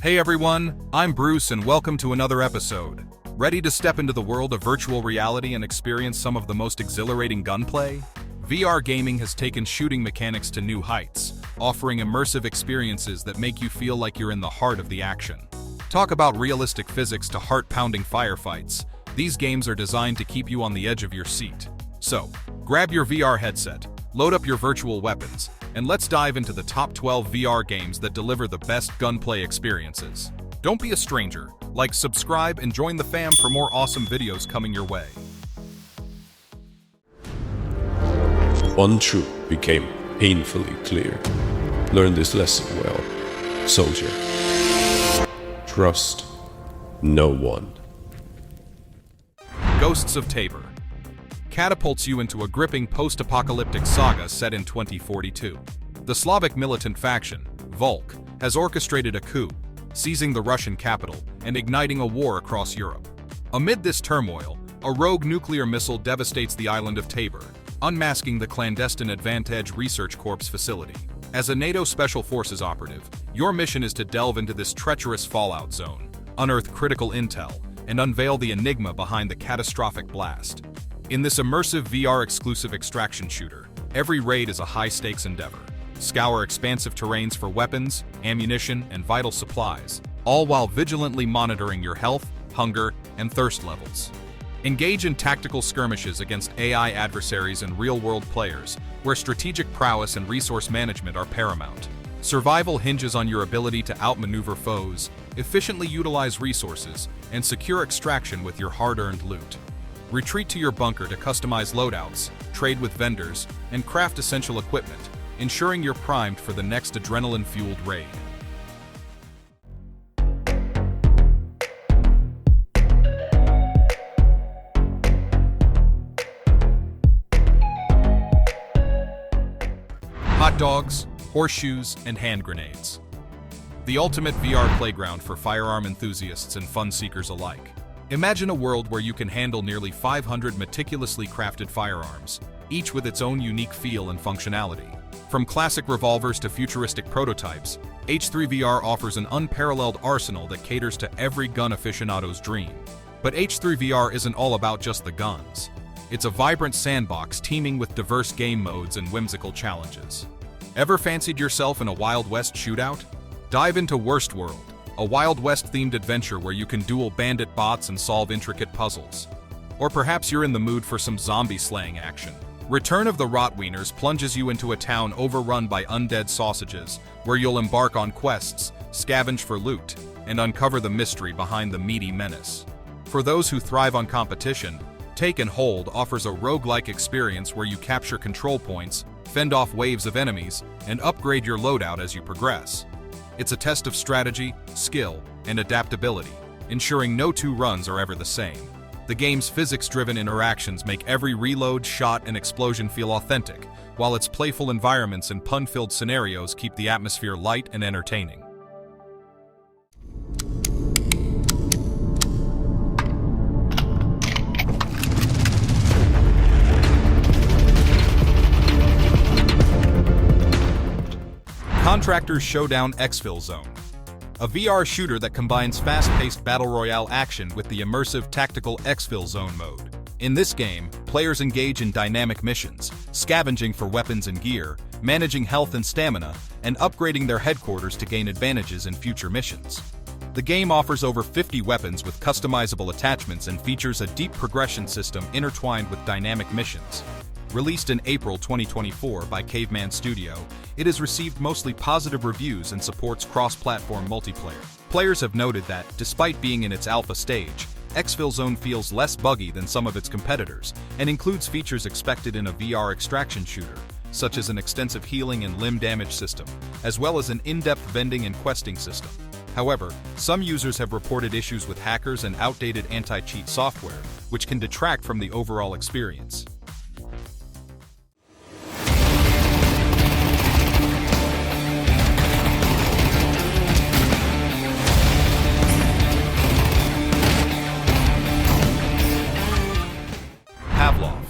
Hey everyone, I'm Bruce and welcome to another episode. Ready to step into the world of virtual reality and experience some of the most exhilarating gunplay? VR gaming has taken shooting mechanics to new heights, offering immersive experiences that make you feel like you're in the heart of the action. Talk about realistic physics to heart-pounding firefights. These games are designed to keep you on the edge of your seat. So, grab your VR headset, load up your virtual weapons, and let's dive into the top 12 VR games that deliver the best gunplay experiences. Don't be a stranger. Like, subscribe, and join the fam for more awesome videos coming your way. One truth became painfully clear. Learn this lesson well, soldier. Trust no one. Ghosts of Tabor catapults you into a gripping post-apocalyptic saga set in 2042. The Slavic militant faction, Volk, has orchestrated a coup, seizing the Russian capital and igniting a war across Europe. Amid this turmoil, a rogue nuclear missile devastates the island of Tabor, unmasking the clandestine Advantage Research Corps facility. As a NATO Special Forces operative, your mission is to delve into this treacherous fallout zone, unearth critical intel, and unveil the enigma behind the catastrophic blast. In this immersive VR-exclusive extraction shooter, every raid is a high-stakes endeavor. Scour expansive terrains for weapons, ammunition, and vital supplies, all while vigilantly monitoring your health, hunger, and thirst levels. Engage in tactical skirmishes against AI adversaries and real-world players, where strategic prowess and resource management are paramount. Survival hinges on your ability to outmaneuver foes, efficiently utilize resources, and secure extraction with your hard-earned loot. Retreat to your bunker to customize loadouts, trade with vendors, and craft essential equipment, ensuring you're primed for the next adrenaline-fueled raid. Hot dogs, horseshoes, and hand grenades. The ultimate VR playground for firearm enthusiasts and fun seekers alike. Imagine a world where you can handle nearly 500 meticulously crafted firearms, each with its own unique feel and functionality. From classic revolvers to futuristic prototypes, H3VR offers an unparalleled arsenal that caters to every gun aficionado's dream. But H3VR isn't all about just the guns. It's a vibrant sandbox teeming with diverse game modes and whimsical challenges. Ever fancied yourself in a Wild West shootout? Dive into Worst World, a Wild West-themed adventure where you can duel bandit bots and solve intricate puzzles. Or perhaps you're in the mood for some zombie-slaying action. Return of the Rotwieners plunges you into a town overrun by undead sausages, where you'll embark on quests, scavenge for loot, and uncover the mystery behind the meaty menace. For those who thrive on competition, Take and Hold offers a roguelike experience where you capture control points, fend off waves of enemies, and upgrade your loadout as you progress. It's a test of strategy, skill, and adaptability, ensuring no two runs are ever the same. The game's physics-driven interactions make every reload, shot, and explosion feel authentic, while its playful environments and pun-filled scenarios keep the atmosphere light and entertaining. Contractors Showdown ExfilZone, a VR shooter that combines fast-paced battle royale action with the immersive tactical ExfilZone mode. In this game, players engage in dynamic missions, scavenging for weapons and gear, managing health and stamina, and upgrading their headquarters to gain advantages in future missions. The game offers over 50 weapons with customizable attachments and features a deep progression system intertwined with dynamic missions. Released in April 2024 by Caveman Studio, it has received mostly positive reviews and supports cross-platform multiplayer. Players have noted that, despite being in its alpha stage, ExfilZone feels less buggy than some of its competitors and includes features expected in a VR extraction shooter, such as an extensive healing and limb damage system, as well as an in-depth vending and questing system. However, some users have reported issues with hackers and outdated anti-cheat software, which can detract from the overall experience. Pavlov.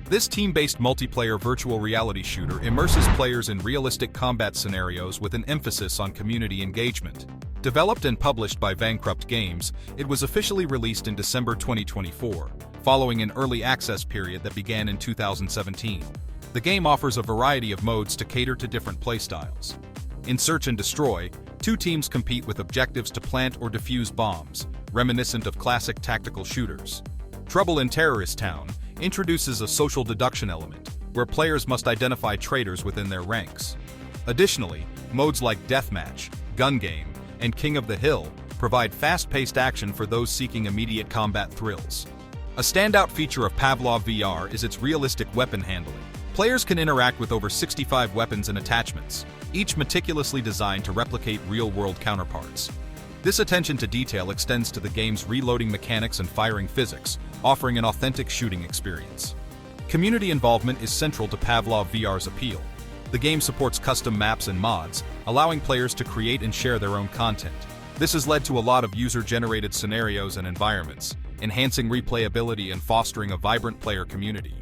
This team-based multiplayer virtual reality shooter immerses players in realistic combat scenarios with an emphasis on community engagement. Developed and published by Bankrupt Games, it was officially released in December 2024, following an early access period that began in 2017. The game offers a variety of modes to cater to different playstyles. In Search and Destroy, two teams compete with objectives to plant or defuse bombs, reminiscent of classic tactical shooters. Trouble in Terrorist Town introduces a social deduction element, where players must identify traitors within their ranks. Additionally, modes like Deathmatch, Gun Game, and King of the Hill provide fast-paced action for those seeking immediate combat thrills. A standout feature of Pavlov VR is its realistic weapon handling. Players can interact with over 65 weapons and attachments, each meticulously designed to replicate real-world counterparts. This attention to detail extends to the game's reloading mechanics and firing physics, offering an authentic shooting experience. Community involvement is central to Pavlov VR's appeal. The game supports custom maps and mods, allowing players to create and share their own content. This has led to a lot of user-generated scenarios and environments, enhancing replayability and fostering a vibrant player community.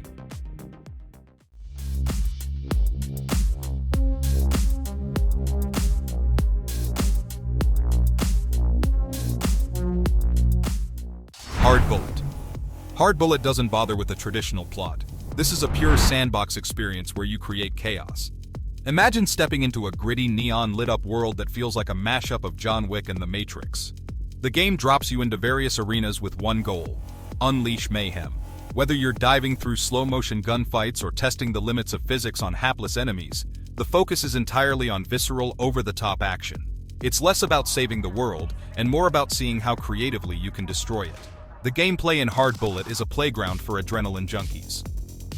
Hard Bullet. Hard Bullet doesn't bother with the traditional plot. This is a pure sandbox experience where you create chaos. Imagine stepping into a gritty, neon-lit-up world that feels like a mashup of John Wick and The Matrix. The game drops you into various arenas with one goal: unleash mayhem. Whether you're diving through slow-motion gunfights or testing the limits of physics on hapless enemies, the focus is entirely on visceral, over-the-top action. It's less about saving the world, and more about seeing how creatively you can destroy it. The gameplay in Hard Bullet is a playground for adrenaline junkies.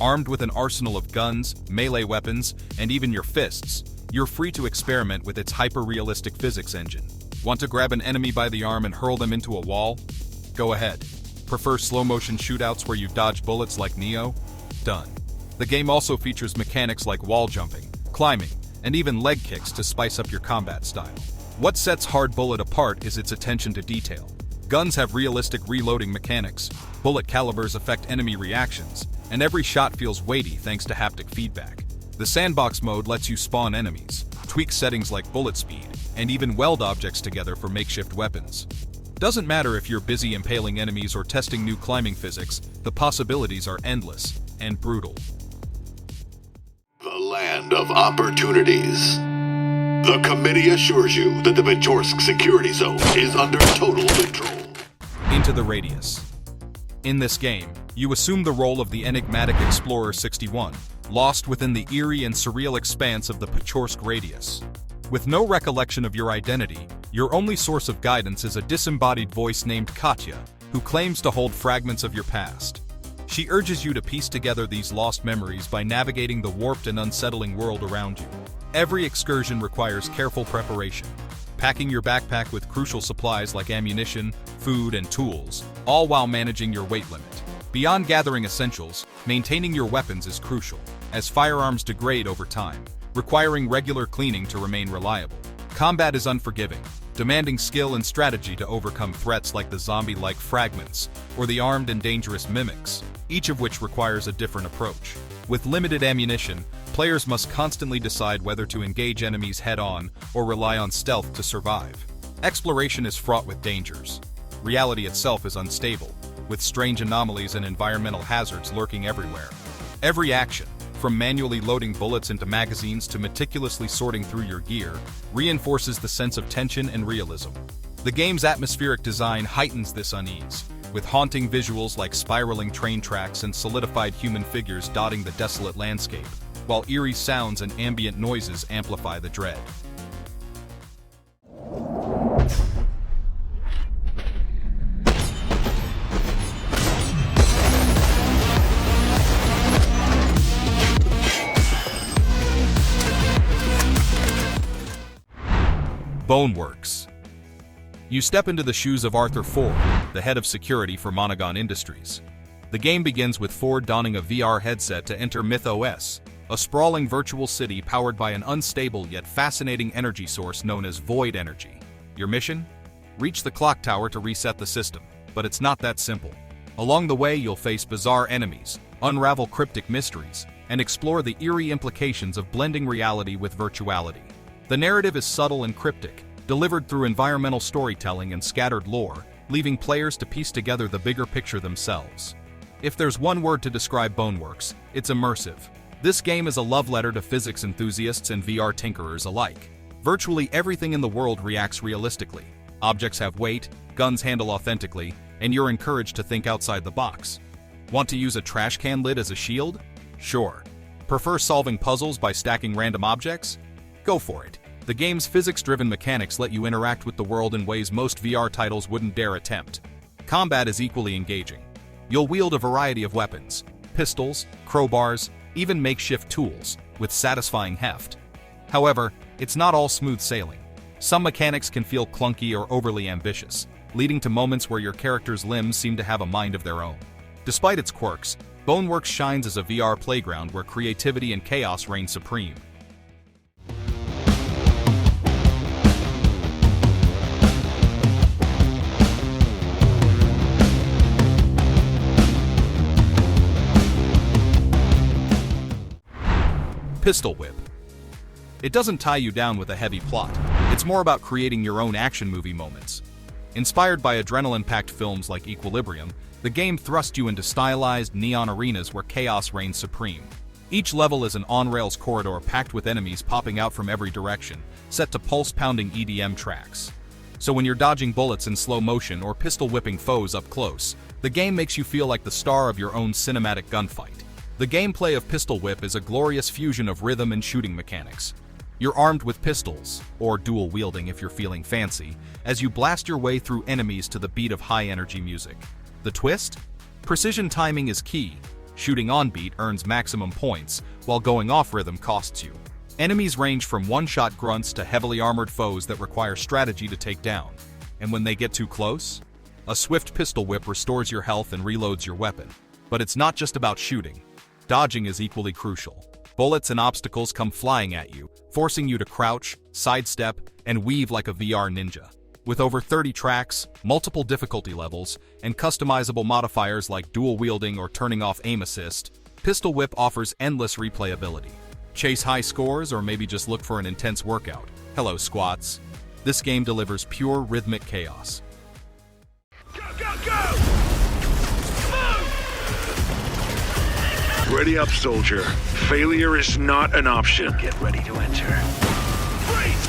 Armed with an arsenal of guns, melee weapons, and even your fists, you're free to experiment with its hyper-realistic physics engine. Want to grab an enemy by the arm and hurl them into a wall? Go ahead. Prefer slow-motion shootouts where you dodge bullets like Neo? Done. The game also features mechanics like wall jumping, climbing, and even leg kicks to spice up your combat style. What sets Hard Bullet apart is its attention to detail. Guns have realistic reloading mechanics, bullet calibers affect enemy reactions, and every shot feels weighty thanks to haptic feedback. The sandbox mode lets you spawn enemies, tweak settings like bullet speed, and even weld objects together for makeshift weapons. Doesn't matter if you're busy impaling enemies or testing new climbing physics, the possibilities are endless and brutal. The land of opportunities. The committee assures you that the Pechorsk security zone is under total control. Into the Radius. In this game, you assume the role of the enigmatic Explorer 61, lost within the eerie and surreal expanse of the Pechorsk Radius. With no recollection of your identity, your only source of guidance is a disembodied voice named Katya, who claims to hold fragments of your past. She urges you to piece together these lost memories by navigating the warped and unsettling world around you. Every excursion requires careful preparation, packing your backpack with crucial supplies like ammunition, food, and tools, all while managing your weight limit. Beyond gathering essentials, maintaining your weapons is crucial, as firearms degrade over time, requiring regular cleaning to remain reliable. Combat is unforgiving, demanding skill and strategy to overcome threats like the zombie-like fragments or the armed and dangerous mimics, each of which requires a different approach. With limited ammunition, players must constantly decide whether to engage enemies head-on or rely on stealth to survive. Exploration is fraught with dangers. Reality itself is unstable, with strange anomalies and environmental hazards lurking everywhere. Every action, from manually loading bullets into magazines to meticulously sorting through your gear, reinforces the sense of tension and realism. The game's atmospheric design heightens this unease, with haunting visuals like spiraling train tracks and solidified human figures dotting the desolate landscape, while eerie sounds and ambient noises amplify the dread. Boneworks. You step into the shoes of Arthur Ford, the head of security for Monogon Industries. The game begins with Ford donning a VR headset to enter Myth OS, a sprawling virtual city powered by an unstable yet fascinating energy source known as void energy. Your mission? Reach the clock tower to reset the system, but it's not that simple. Along the way, you'll face bizarre enemies, unravel cryptic mysteries, and explore the eerie implications of blending reality with virtuality. The narrative is subtle and cryptic, delivered through environmental storytelling and scattered lore, leaving players to piece together the bigger picture themselves. If there's one word to describe Boneworks, it's immersive. This game is a love letter to physics enthusiasts and VR tinkerers alike. Virtually everything in the world reacts realistically. Objects have weight, guns handle authentically, and you're encouraged to think outside the box. Want to use a trash can lid as a shield? Sure. Prefer solving puzzles by stacking random objects? Go for it. The game's physics-driven mechanics let you interact with the world in ways most VR titles wouldn't dare attempt. Combat is equally engaging. You'll wield a variety of weapons, pistols, crowbars, even makeshift tools, with satisfying heft. However, it's not all smooth sailing. Some mechanics can feel clunky or overly ambitious, leading to moments where your character's limbs seem to have a mind of their own. Despite its quirks, Boneworks shines as a VR playground where creativity and chaos reign supreme. Pistol Whip. It doesn't tie you down with a heavy plot. It's more about creating your own action movie moments. Inspired by adrenaline-packed films like Equilibrium, the game thrusts you into stylized neon arenas where chaos reigns supreme. Each level is an on-rails corridor packed with enemies popping out from every direction, set to pulse-pounding EDM tracks. So when you're dodging bullets in slow motion or pistol-whipping foes up close, the game makes you feel like the star of your own cinematic gunfight. The gameplay of Pistol Whip is a glorious fusion of rhythm and shooting mechanics. You're armed with pistols, or dual wielding if you're feeling fancy, as you blast your way through enemies to the beat of high-energy music. The twist? Precision timing is key. Shooting on beat earns maximum points, while going off rhythm costs you. Enemies range from one-shot grunts to heavily armored foes that require strategy to take down. And when they get too close? A swift pistol whip restores your health and reloads your weapon. But it's not just about shooting. Dodging is equally crucial. Bullets and obstacles come flying at you, forcing you to crouch, sidestep, and weave like a VR ninja. With over 30 tracks, multiple difficulty levels, and customizable modifiers like dual wielding or turning off aim assist, Pistol Whip offers endless replayability. Chase high scores or maybe just look for an intense workout. Hello, squats. This game delivers pure rhythmic chaos. Go, go, go! Ready up, soldier. Failure is not an option. Get ready to enter. Freeze!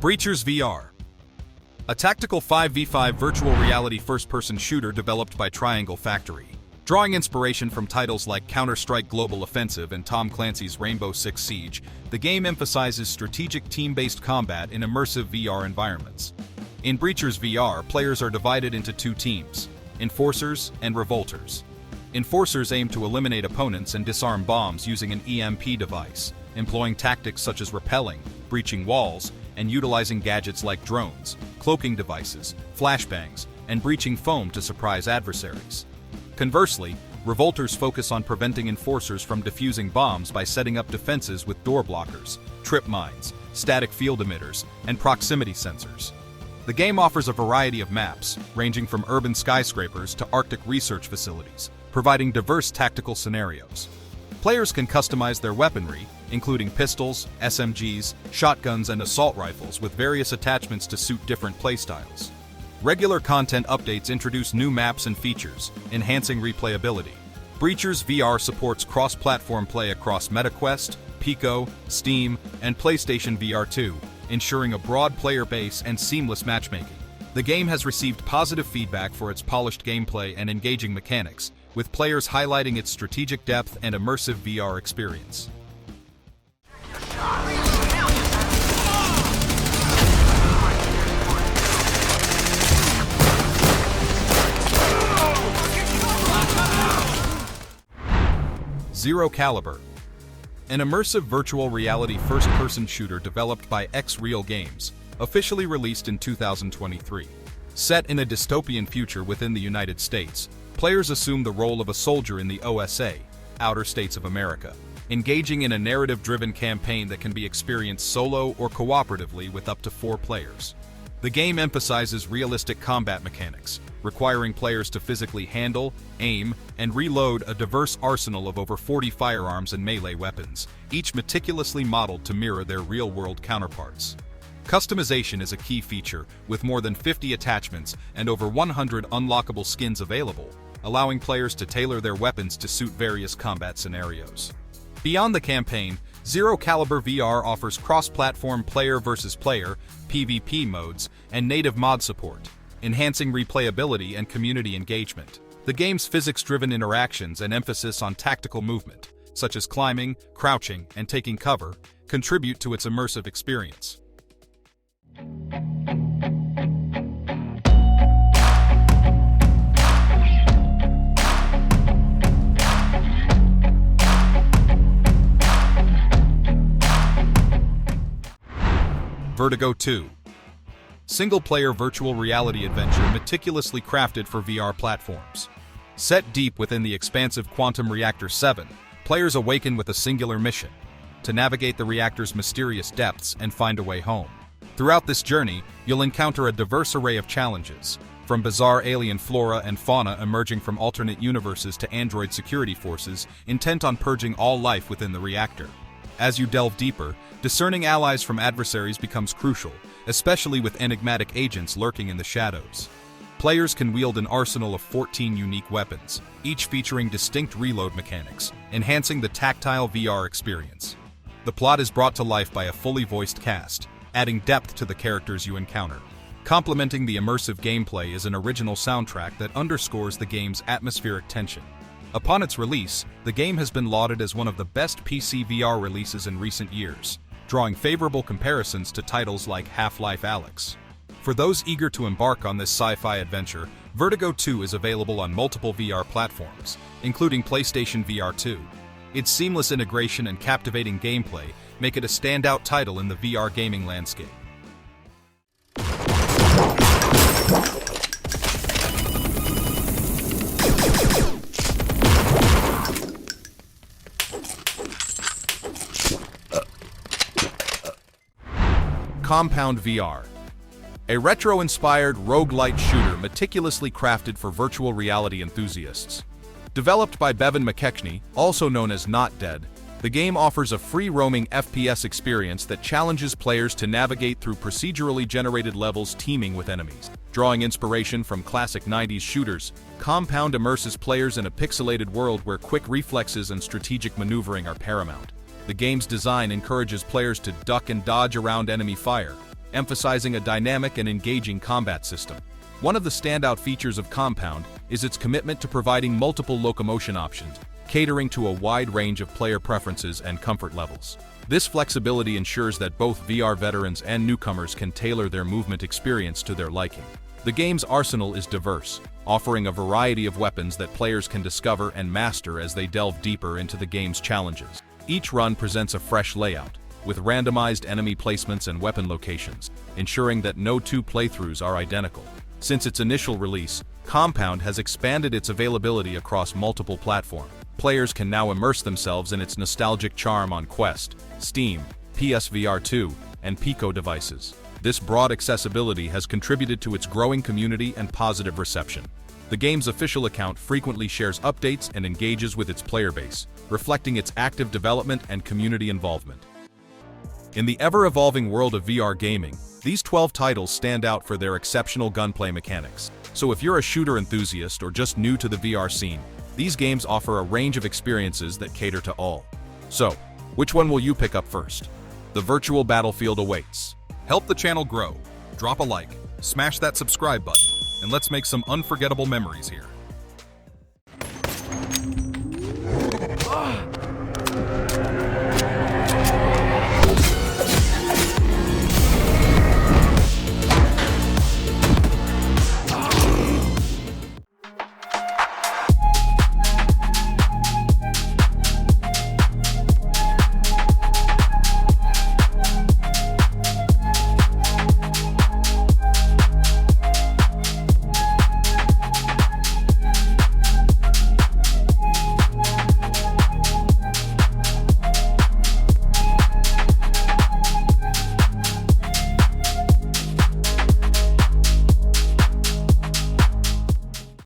Breachers VR. A tactical 5v5 virtual reality first-person shooter developed by Triangle Factory. Drawing inspiration from titles like Counter-Strike Global Offensive and Tom Clancy's Rainbow Six Siege, the game emphasizes strategic team-based combat in immersive VR environments. In Breachers VR, players are divided into two teams: Enforcers and Revolters. Enforcers aim to eliminate opponents and disarm bombs using an EMP device, employing tactics such as rappelling, breaching walls, and utilizing gadgets like drones, cloaking devices, flashbangs, and breaching foam to surprise adversaries. Conversely, Revolters focus on preventing enforcers from defusing bombs by setting up defenses with door blockers, trip mines, static field emitters, and proximity sensors. The game offers a variety of maps, ranging from urban skyscrapers to Arctic research facilities, providing diverse tactical scenarios. Players can customize their weaponry, including pistols, SMGs, shotguns, and assault rifles with various attachments to suit different playstyles. Regular content updates introduce new maps and features, enhancing replayability. Breachers VR supports cross-platform play across MetaQuest, Pico, Steam, and PlayStation VR 2, ensuring a broad player base and seamless matchmaking. The game has received positive feedback for its polished gameplay and engaging mechanics, with players highlighting its strategic depth and immersive VR experience. Zero Calibur. An immersive virtual reality first-person shooter developed by X-Real Games, officially released in 2023. Set in a dystopian future within the United States, players assume the role of a soldier in the OSA, Outer States of America, engaging in a narrative-driven campaign that can be experienced solo or cooperatively with up to 4 players. The game emphasizes realistic combat mechanics, requiring players to physically handle, aim, and reload a diverse arsenal of over 40 firearms and melee weapons, each meticulously modeled to mirror their real-world counterparts. Customization is a key feature, with more than 50 attachments and over 100 unlockable skins available, allowing players to tailor their weapons to suit various combat scenarios. Beyond the campaign, Calibur VR offers cross-platform player versus player (PvP) modes and native mod support, enhancing replayability and community engagement. The game's physics-driven interactions and emphasis on tactical movement, such as climbing, crouching, and taking cover, contribute to its immersive experience. Vertigo 2. Single-player virtual reality adventure meticulously crafted for VR platforms. Set deep within the expansive Quantum Reactor 7, players awaken with a singular mission: to navigate the reactor's mysterious depths and find a way home. Throughout this journey, you'll encounter a diverse array of challenges, from bizarre alien flora and fauna emerging from alternate universes to android security forces intent on purging all life within the reactor. As you delve deeper, discerning allies from adversaries becomes crucial, especially with enigmatic agents lurking in the shadows. Players can wield an arsenal of 14 unique weapons, each featuring distinct reload mechanics, enhancing the tactile VR experience. The plot is brought to life by a fully voiced cast, adding depth to the characters you encounter. Complementing the immersive gameplay is an original soundtrack that underscores the game's atmospheric tension. Upon its release, the game has been lauded as one of the best PC VR releases in recent years, drawing favorable comparisons to titles like Half-Life Alyx. For those eager to embark on this sci-fi adventure, Vertigo 2 is available on multiple VR platforms, including PlayStation VR 2. Its seamless integration and captivating gameplay make it a standout title in the VR gaming landscape. Compound VR. A retro-inspired roguelite shooter meticulously crafted for virtual reality enthusiasts. Developed by Bevan McKechnie, also known as Not Dead, the game offers a free-roaming FPS experience that challenges players to navigate through procedurally generated levels teeming with enemies. Drawing inspiration from classic 90s shooters, Compound immerses players in a pixelated world where quick reflexes and strategic maneuvering are paramount. The game's design encourages players to duck and dodge around enemy fire, emphasizing a dynamic and engaging combat system. One of the standout features of Compound is its commitment to providing multiple locomotion options, catering to a wide range of player preferences and comfort levels. This flexibility ensures that both VR veterans and newcomers can tailor their movement experience to their liking. The game's arsenal is diverse, offering a variety of weapons that players can discover and master as they delve deeper into the game's challenges. Each run presents a fresh layout, with randomized enemy placements and weapon locations, ensuring that no two playthroughs are identical. Since its initial release, Compound has expanded its availability across multiple platforms. Players can now immerse themselves in its nostalgic charm on Quest, Steam, PSVR 2, and Pico devices. This broad accessibility has contributed to its growing community and positive reception. The game's official account frequently shares updates and engages with its player base, reflecting its active development and community involvement. In the ever-evolving world of VR gaming, these 12 titles stand out for their exceptional gunplay mechanics. So if you're a shooter enthusiast or just new to the VR scene, these games offer a range of experiences that cater to all. So, which one will you pick up first? The virtual battlefield awaits. Help the channel grow. Drop a like, smash that subscribe button, and let's make some unforgettable memories here.